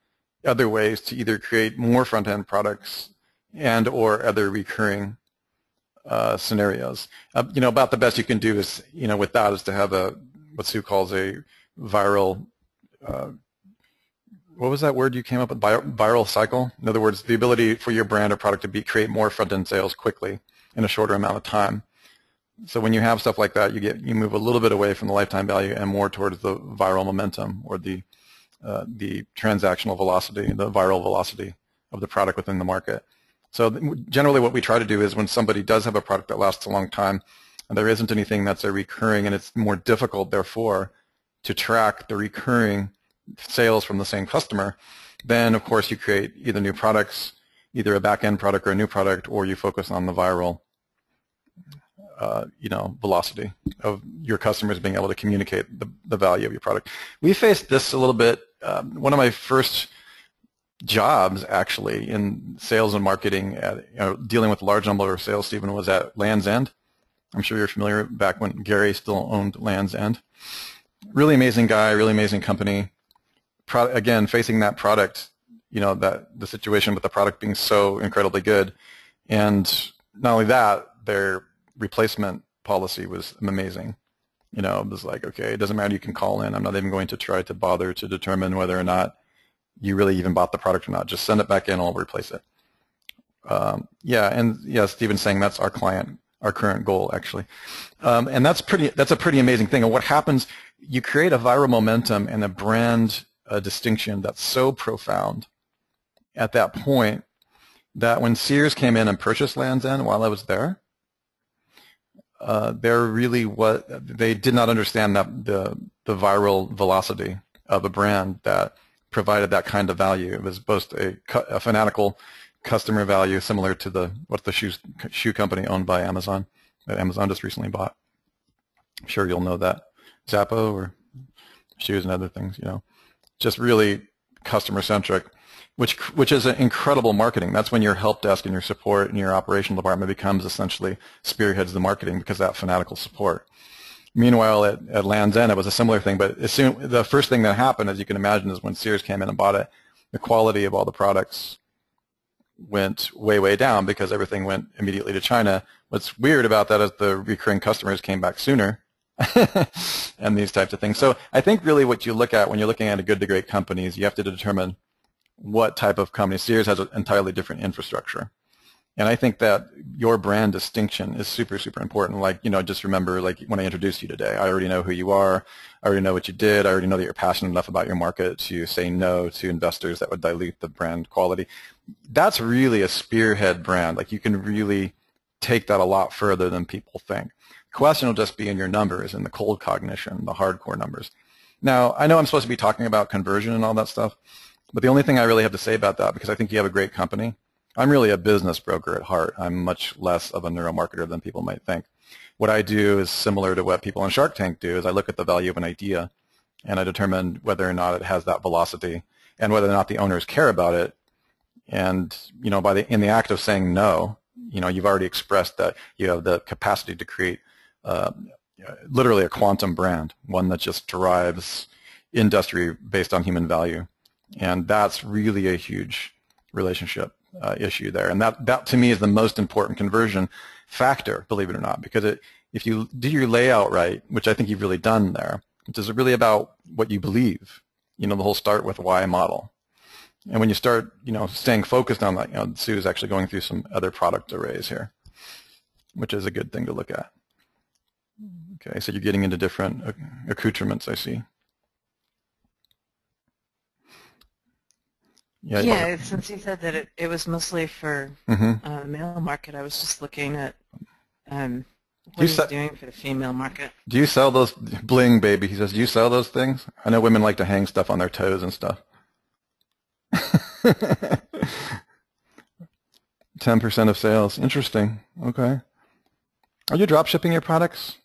other ways to either create more front-end products and or other recurring scenarios. About the best you can do is, with that is to have what Sue calls a viral, what was that word you came up with? Viral cycle? In other words, the ability for your brand or product to create more front-end sales quickly in a shorter amount of time. So when you have stuff like that, you move a little bit away from the lifetime value and more towards the viral momentum or the transactional velocity, the viral velocity of the product within the market. So generally what we try to do is when somebody does have a product that lasts a long time and there isn't anything that's a recurring, and it's more difficult, therefore, to track the recurring sales from the same customer, then of course you create either new products, either a back-end product or a new product, or you focus on the viral velocity of your customers being able to communicate the value of your product. We faced this a little bit. One of my first jobs, actually, in sales and marketing, dealing with a large number of sales, Stephen, was at Land's End. I'm sure you're familiar, back when Gary still owned Land's End. Really amazing guy, really amazing company. Again, facing that product, the situation with the product being so incredibly good. And not only that, their replacement policy was amazing. It was like, okay, it doesn't matter, you can call in. I'm not even going to try to bother to determine whether or not you really even bought the product or not. Just send it back in, I'll replace it. Stephen's saying that's our current goal, actually. And that's a pretty amazing thing. And what happens, you create a viral momentum and a brand distinction that's so profound at that point that when Sears came in and purchased Land's End while I was there, they did not understand that the viral velocity of a brand that provided that kind of value. It was both a fanatical customer value similar to the shoe company owned by Amazon that Amazon just recently bought. I'm sure you'll know that. Zappos or shoes and other things, just really customer centric, which is an incredible marketing. That's when your help desk and your support and your operational department becomes essentially spearheads the marketing because of that fanatical support. Meanwhile, at Land's End, it was a similar thing, but the first thing that happened, as you can imagine, is when Sears came in and bought it, the quality of all the products went way, way down because everything went immediately to China. What's weird about that is the recurring customers came back sooner and these types of things. So I think really what you look at when you're looking at a good to great companies, you have to determine what type of company. Sears has an entirely different infrastructure. And I think that your brand distinction is super, super important. Like, just remember, like when I introduced you today, I already know who you are. I already know what you did. I already know that you're passionate enough about your market to say no to investors that would dilute the brand quality. That's really a spearhead brand. Like you can really take that a lot further than people think. The question will just be in your numbers and the cold cognition, the hardcore numbers. Now, I know I'm supposed to be talking about conversion and all that stuff, but the only thing I really have to say about that, because I think you have a great company, I'm really a business broker at heart. I'm much less of a neuromarketer than people might think. What I do is similar to what people on Shark Tank do, is I look at the value of an idea and I determine whether or not it has that velocity and whether or not the owners care about it. And, in the act of saying no, you've already expressed that you have the capacity to create literally a quantum brand, one that just drives industry based on human value. And that's really a huge relationship issue there. And that to me is the most important conversion factor, believe it or not, because if you do your layout right, which I think you've really done there, which is really about what you believe, the whole start with why model. And when you start, staying focused on that, Sue's actually going through some other product arrays here, which is a good thing to look at. Okay, so you're getting into different accoutrements, I see. Yeah, since you said that it was mostly for the male market, I was just looking at what he's doing for the female market. Do you sell those bling, baby? He says, do you sell those things? I know women like to hang stuff on their toes and stuff. 10% of sales. Interesting. Okay. Are you drop shipping your products,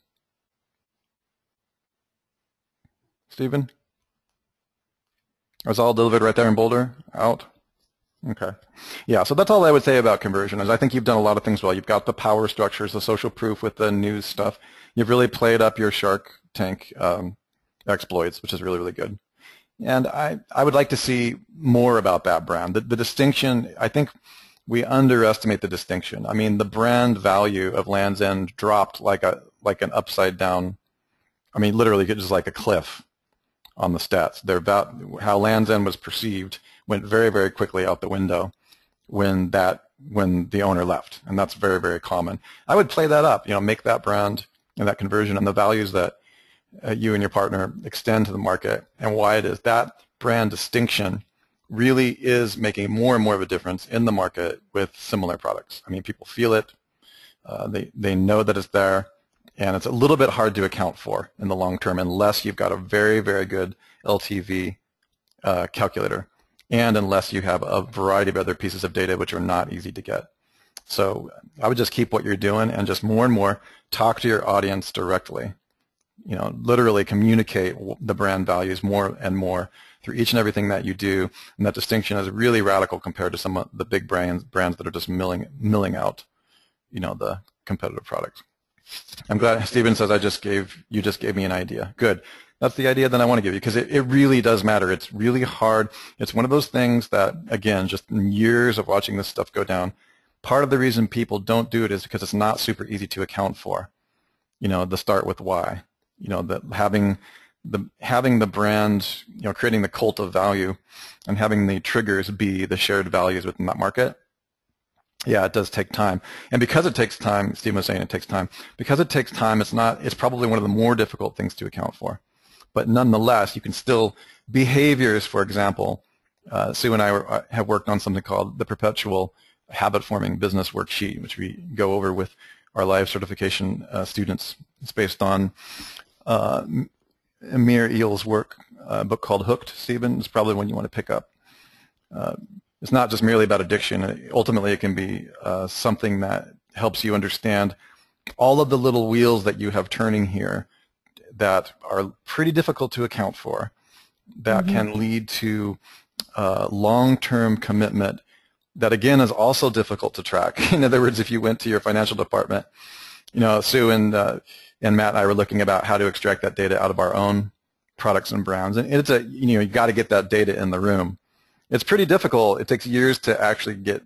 Stephen? Is all delivered right there in Boulder? Out? Okay. Yeah, so that's all I would say about conversion. Is I think you've done a lot of things well. You've got the power structures, the social proof with the news stuff. You've really played up your Shark Tank exploits, which is really, really good. And I would like to see more about that brand. The distinction, I think we underestimate the distinction. I mean, the brand value of Land's End dropped like an upside down, I mean, literally just like a cliff on the stats. How Land's End was perceived went very, very quickly out the window when the owner left, and that's very, very common. I would play that up, make that brand and that conversion and the values that you and your partner extend to the market, and why it is that brand distinction really is making more and more of a difference in the market with similar products. I mean, people feel it, they know that it's there, and it's a little bit hard to account for in the long term unless you've got a very, very good LTV calculator, and unless you have a variety of other pieces of data which are not easy to get. So I would just keep what you're doing and just more and more talk to your audience directly. Literally communicate the brand values more and more through each and everything that you do, and that distinction is really radical compared to some of the big brands that are just milling out, the competitive products. I'm glad Stephen says you just gave me an idea. Good. That's the idea that I want to give you, because it really does matter. It's really hard. It's one of those things that, again, just years of watching this stuff go down, part of the reason people don't do it is because it's not super easy to account for, the start with why. Having the brand, creating the cult of value and having the triggers be the shared values within that market. Yeah, it does take time. And because it takes time, Steve was saying it takes time, because it takes time, it's probably one of the more difficult things to account for. But nonetheless, you can still, behaviors, for example, Sue and I have worked on something called the Perpetual Habit-Forming Business Worksheet, which we go over with our live certification students. It's based on Amir Eel's work, a book called Hooked. Stephen, it's probably one you want to pick up. It's not just merely about addiction. Ultimately, it can be something that helps you understand all of the little wheels that you have turning here that are pretty difficult to account for, that can lead to long-term commitment that, again, is also difficult to track. In other words, if you went to your financial department, Sue and Matt and I were looking about how to extract that data out of our own products and brands, and it's you got to get that data in the room. It's pretty difficult. It takes years to actually get,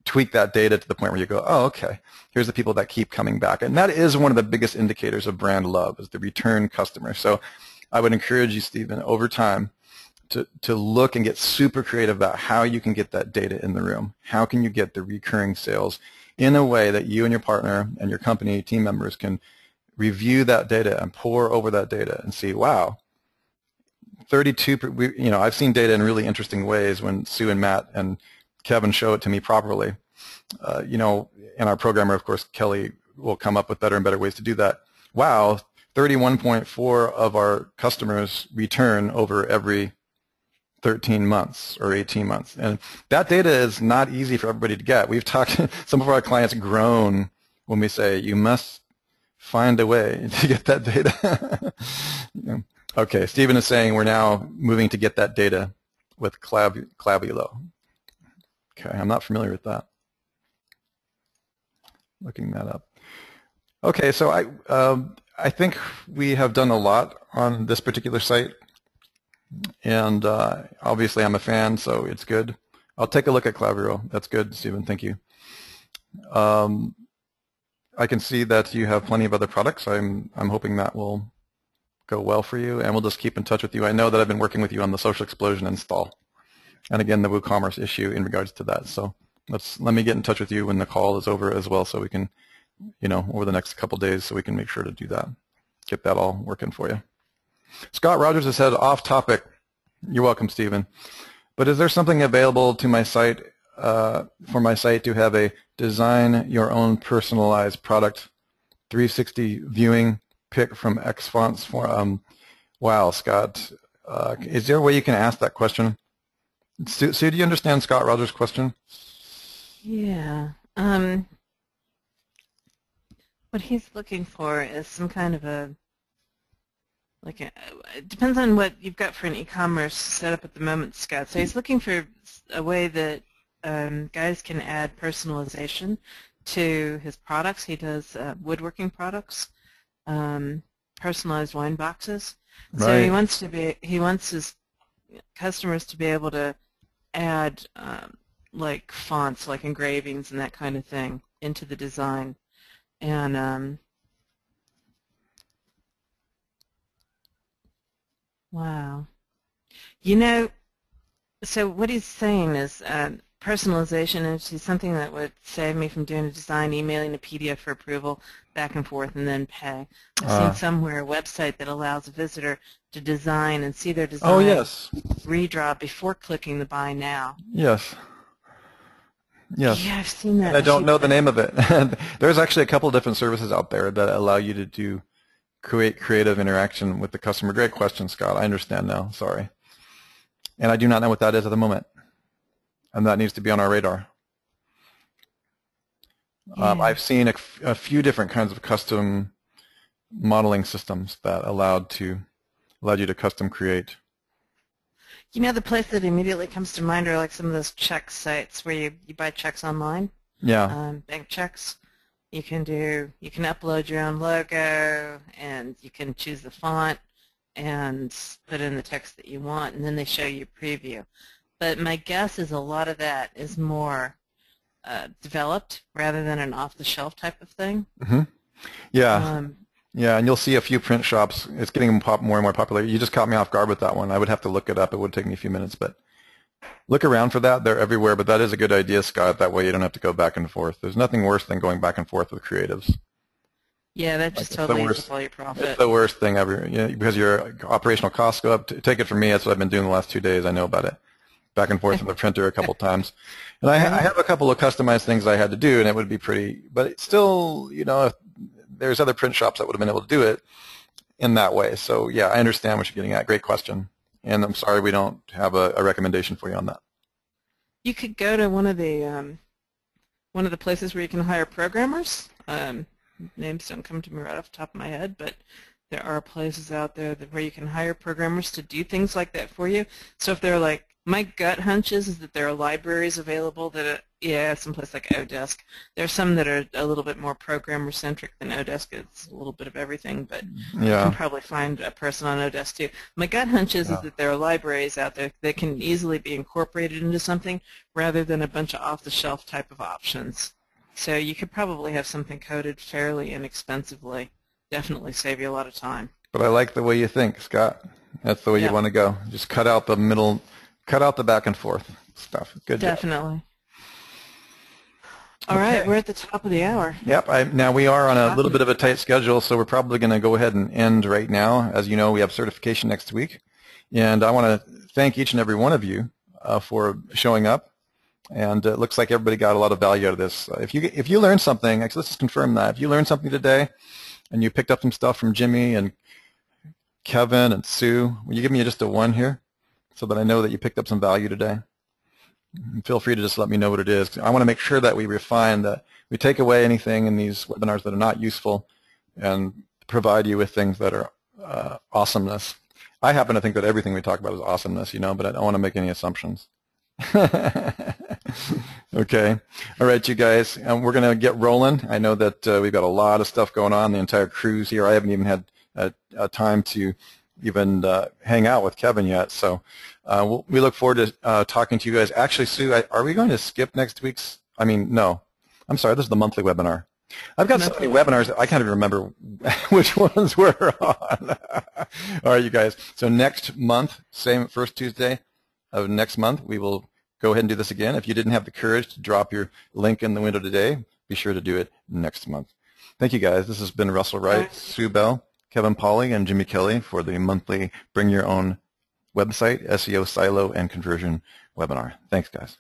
tweak that data to the point where you go, oh, okay, here's the people that keep coming back. And that is one of the biggest indicators of brand love, is the return customer. So I would encourage you, Stephen, over time to look and get super creative about how you can get that data in the room. How can you get the recurring sales in a way that you and your partner and your company team members can review that data and pore over that data and see, wow, 32, I've seen data in really interesting ways when Sue and Matt and Kevin show it to me properly. And our programmer, of course, Kelly, will come up with better and better ways to do that. Wow, 31.4 of our customers return over every 13 months or 18 months. And that data is not easy for everybody to get. We've talked, some of our clients groan when we say, you must find a way to get that data. Okay, Stephen is saying we're now moving to get that data with Clavulo. Okay, I'm not familiar with that. Looking that up. Okay, so I think we have done a lot on this particular site, and obviously I'm a fan, so it's good. I'll take a look at Clavulo. That's good, Stephen. Thank you. I can see that you have plenty of other products. I'm hoping that will go well for you, and we'll just keep in touch with you. I know that I've been working with you on the Social Explosion install, and again the WooCommerce issue in regards to that. So let me get in touch with you when the call is over as well, so we can, over the next couple days, so we can make sure to do that, get that all working for you. Scott Rogers has said, off topic. You're welcome, Stephen. But is there something available to my site for my site to have a design your own personalized product 360 viewing pick from X fonts for? Wow, Scott, is there a way you can ask that question? Sue, do you understand Scott Rogers' question? Yeah. What he's looking for is some kind of a like it depends on what you've got for an e-commerce setup at the moment, Scott. So he's looking for a way that guys can add personalization to his products. He does woodworking products, personalized wine boxes. Right. So he wants his customers to be able to add like fonts, like engravings and that kind of thing into the design. And wow. So what he's saying is personalization is something that would save me from doing a design, emailing a PDF for approval, back and forth, and then pay. I've seen somewhere a website that allows a visitor to design and see their design redraw before clicking the buy now. Yes. Yes. Yeah, I've seen that. And I don't know the name of it. There's actually a couple of different services out there that allow you to create creative interaction with the customer. Great question, Scott. I understand now. Sorry. And I do not know what that is at the moment. And that needs to be on our radar. Yeah. I've seen a few different kinds of custom modeling systems that allowed you to custom create. The place that immediately comes to mind are like some of those check sites where you buy checks online. Yeah. Bank checks. You can upload your own logo, and you can choose the font and put in the text that you want, and then they show you a preview. But my guess is a lot of that is more developed rather than an off-the-shelf type of thing. Mm-hmm. Yeah. Yeah, and you'll see a few print shops. It's getting more and more popular. You just caught me off guard with that one. I would have to look it up. It would take me a few minutes, but look around for that. They're everywhere, but that is a good idea, Scott. That way you don't have to go back and forth. There's nothing worse than going back and forth with creatives. Yeah, that just totally eats up all your profit. It's the worst thing ever, because your operational costs go up. Take it from me. That's what I've been doing the last 2 days. I know about it. Back and forth from the printer a couple times. And I have a couple of customized things I had to do, and it would be pretty, but it's still, there's other print shops that would have been able to do it in that way. So, yeah, I understand what you're getting at. Great question. And I'm sorry we don't have a recommendation for you on that. You could go to one of the places where you can hire programmers. Names don't come to me right off the top of my head, but there are places out there where you can hire programmers to do things like that for you. So if they're like, my gut hunch is that there are libraries available that, someplace like Odesk. There are some that are a little bit more programmer-centric than Odesk. It's a little bit of everything, but you can probably find a person on Odesk too. My gut hunch is that there are libraries out there that can easily be incorporated into something rather than a bunch of off-the-shelf type of options. So you could probably have something coded fairly inexpensively. Definitely save you a lot of time. But I like the way you think, Scott. That's the way you want to go. Just cut out the middle, cut out the back and forth stuff. Good job. Definitely. All right, we're at the top of the hour. Yep. Now we are on a little bit of a tight schedule, so we're probably going to go ahead and end right now. As you know, we have certification next week, and I want to thank each and every one of you for showing up. And it looks like everybody got a lot of value out of this. If you learned something, actually, let's just confirm that. If you learned something today, and you picked up some stuff from Jimmy and Kevin and Sue, will you give me just a 1 here, so that I know that you picked up some value today? Feel free to just let me know what it is. I want to make sure that we refine, that we take away anything in these webinars that are not useful and provide you with things that are awesomeness. I happen to think that everything we talk about is awesomeness, but I don't want to make any assumptions. Okay. All right, you guys. We're going to get rolling. I know that we've got a lot of stuff going on, the entire cruise here. I haven't even had a time to even hang out with Kevin yet. So we look forward to talking to you guys. Actually, Sue, are we going to skip next week's? No. I'm sorry. This is the monthly webinar. I've got so many webinars that I can't even remember which ones we're on. All right, you guys. So next month, same first Tuesday of next month, we will go ahead and do this again. If you didn't have the courage to drop your link in the window today, be sure to do it next month. Thank you, guys. This has been Russell Wright, Sue Bell, Kevin Pauly, and Jimmy Kelley for the monthly Bring Your Own Website, SEO Silo, and Conversion webinar. Thanks, guys.